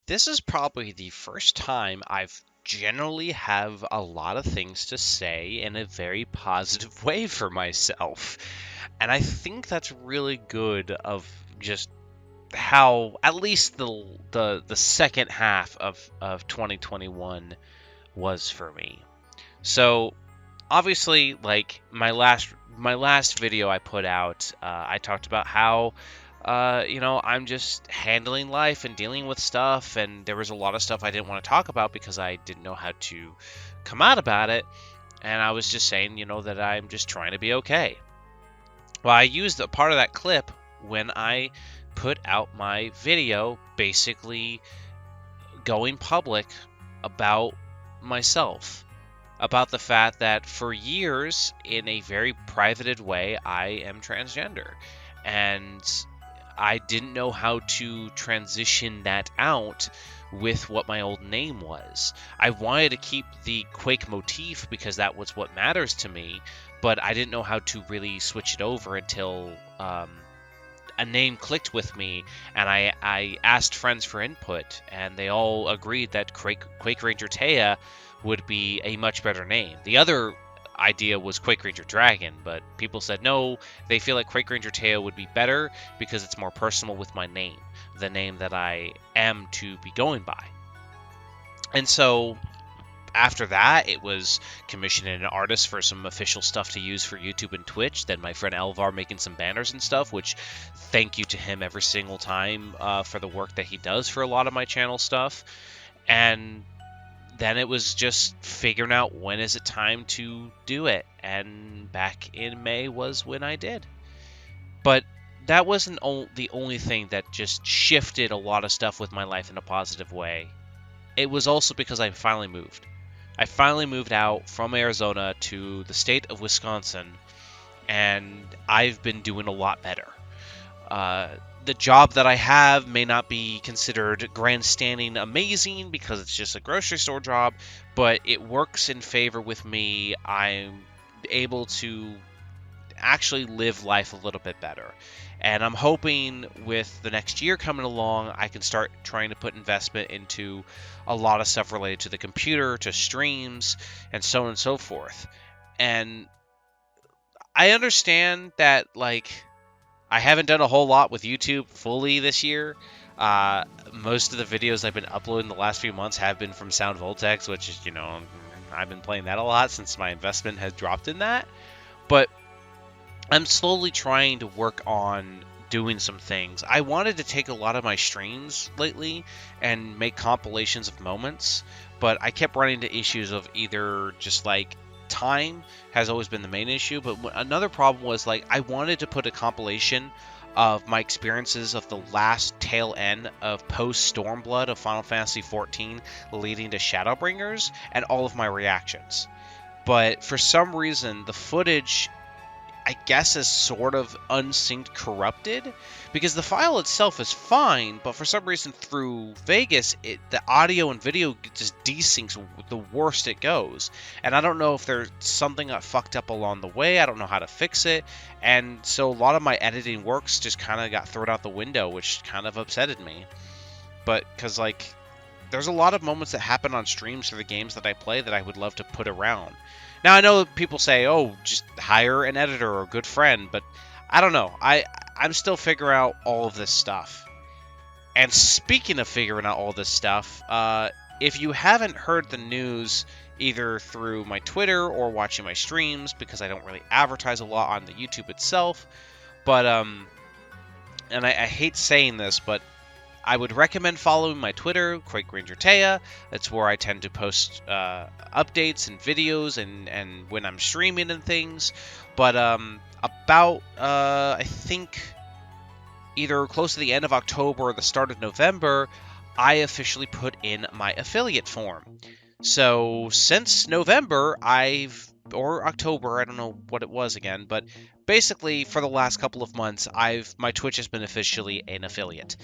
This is probably the first time I've generally have a lot of things to say in a very positive way for myself. And I think that's really good of just how at least the second half of 2021 was for me. So obviously, like my last video I put out, I talked about how I'm just handling life and dealing with stuff, and there was a lot of stuff I didn't want to talk about because I didn't know how to come out about it, and I was just saying, that I'm just trying to be okay. Well, I used a part of that clip when I put out my video, basically going public about myself, about the fact that for years, in a very privated way, I am transgender. And I didn't know how to transition that out with what my old name was. I wanted to keep the Quake motif because that was what matters to me, but I didn't know how to really switch it over until a name clicked with me, and I asked friends for input, and they all agreed that Quake Ranger Taya would be a much better name. The other idea was Quake Ranger Dragon, but people said no, they feel like Quake Ranger Taya would be better because it's more personal with my name, the name that I am to be going by. And so after that, it was commissioning an artist for some official stuff to use for YouTube and Twitch. Then my friend Elvar making some banners and stuff, which thank you to him every single time for the work that he does for a lot of my channel stuff. And then it was just figuring out when is it time to do it. And back in May was when I did. But that wasn't the only thing that just shifted a lot of stuff with my life in a positive way. It was also because I finally moved. I finally moved out from Arizona to the state of Wisconsin, and I've been doing a lot better. The job that I have may not be considered grandstanding amazing because it's just a grocery store job, but it works in favor with me. I'm able to actually live life a little bit better. And I'm hoping with the next year coming along, I can start trying to put investment into a lot of stuff related to the computer, to streams, and so on and so forth. And I understand that, like, I haven't done a whole lot with YouTube fully this year. Most of the videos I've been uploading the last few months have been from Sound Voltex, which is, I've been playing that a lot since my investment has dropped in that. But I'm slowly trying to work on doing some things. I wanted to take a lot of my streams lately and make compilations of moments, but I kept running into issues of either just like time has always been the main issue, but another problem was like I wanted to put a compilation of my experiences of the last tail end of post Stormblood of Final Fantasy XIV leading to Shadowbringers and all of my reactions. But for some reason, the footage, I guess, is sort of unsynced corrupted, because the file itself is fine, but for some reason through Vegas, the audio and video just desyncs the worst it goes. And I don't know if there's something got fucked up along the way. I don't know how to fix it. And so a lot of my editing works just kind of got thrown out the window, which kind of upsetted me. But because, like, there's a lot of moments that happen on streams for the games that I play that I would love to put around. Now, I know people say, oh, just hire an editor or a good friend, but I don't know. I'm still figuring out all of this stuff. And speaking of figuring out all this stuff, if you haven't heard the news either through my Twitter or watching my streams, because I don't really advertise a lot on the YouTube itself, but, and I hate saying this, but I would recommend following my Twitter, Quake Ranger Taya. That's where I tend to post updates and videos and when I'm streaming and things. But about, I think, either close to the end of October or the start of November, I officially put in my affiliate form. So since November, or October, I don't know what it was again, but basically for the last couple of months, my Twitch has been officially an affiliate.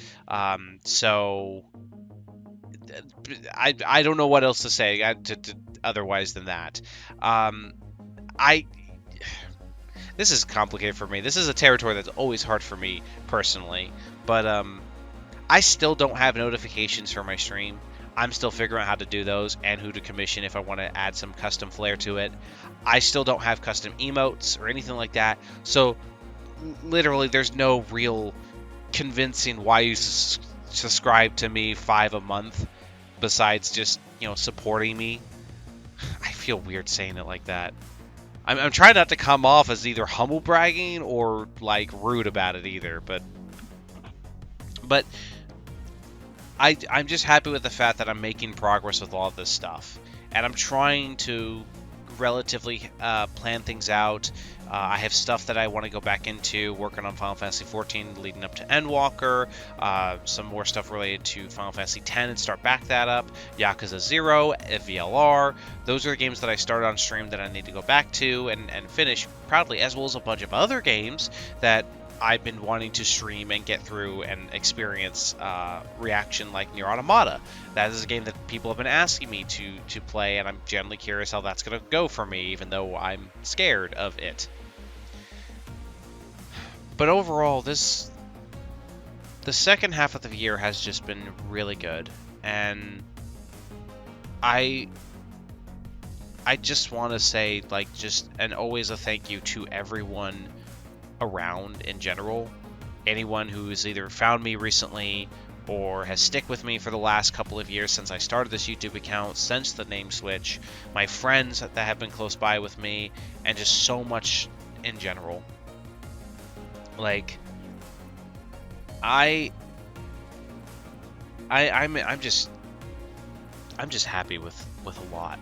So I don't know what else to say otherwise than that. This is complicated for me. This is a territory that's always hard for me personally, but I still don't have notifications for my stream. I'm still figuring out how to do those and who to commission if I want to add some custom flair to it. I still don't have custom emotes or anything like that. So literally, there's no real convincing why you subscribe to me 5 a month besides just, supporting me. I feel weird saying it like that. I'm trying not to come off as either humble bragging or like rude about it either, but I'm just happy with the fact that I'm making progress with all of this stuff, and I'm trying to relatively plan things out. I have stuff that I want to go back into, working on Final Fantasy XIV leading up to Endwalker, some more stuff related to Final Fantasy X and start back that up, Yakuza 0, VLR. Those are the games that I started on stream that I need to go back to and finish proudly, as well as a bunch of other games that I've been wanting to stream and get through and experience reaction like Nier Automata. That is a game that people have been asking me to play, and I'm genuinely curious how that's going to go for me, even though I'm scared of it. But overall, the second half of the year has just been really good, and I just want to say, and always a thank you to everyone around in general. Anyone who's either found me recently or has stick with me for the last couple of years since I started this YouTube account, since the name switch, my friends that have been close by with me, and just so much in general. Like, I'm just happy with a lot,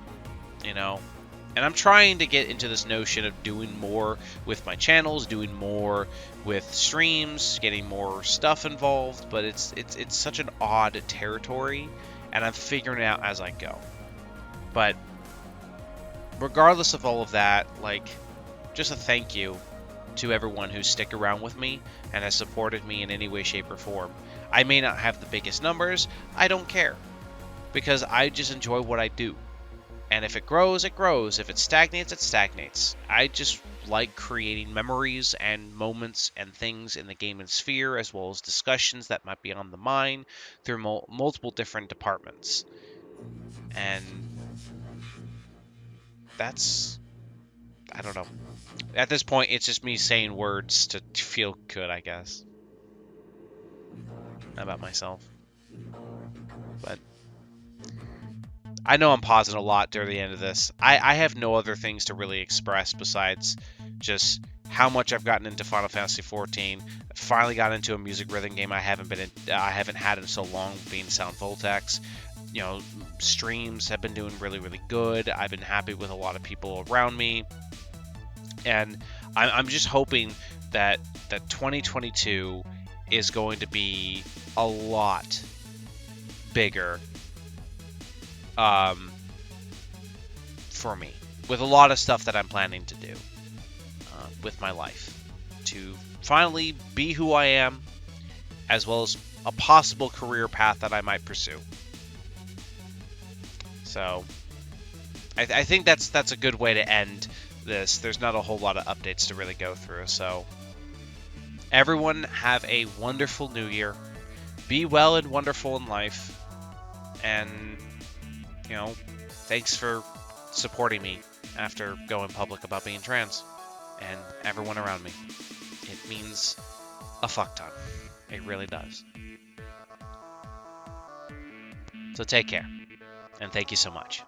And I'm trying to get into this notion of doing more with my channels, doing more with streams, getting more stuff involved, but it's such an odd territory, and I'm figuring it out as I go. But regardless of all of that, just a thank you to everyone who's stick around with me and has supported me in any way, shape, or form. I may not have the biggest numbers, I don't care, because I just enjoy what I do. And if it grows, it grows. If it stagnates, it stagnates. I just like creating memories and moments and things in the gaming sphere, as well as discussions that might be on the mind through multiple different departments. And I don't know. At this point, it's just me saying words to feel good, I guess, about myself. But I know I'm pausing a lot during the end of this. I have no other things to really express besides just how much I've gotten into Final Fantasy XIV. I finally got into a music rhythm game I haven't had in so long, being Sound Voltex. Streams have been doing really, really good. I've been happy with a lot of people around me, and I'm just hoping that 2022 is going to be a lot bigger for me, with a lot of stuff that I'm planning to do with my life, to finally be who I am, as well as a possible career path that I might pursue. So I think that's a good way to end this. There's not a whole lot of updates to really go through. So everyone have a wonderful new year. Be well and wonderful in life. And, thanks for supporting me after going public about being trans, and everyone around me. It means a fuck ton. It really does. So take care, and thank you so much.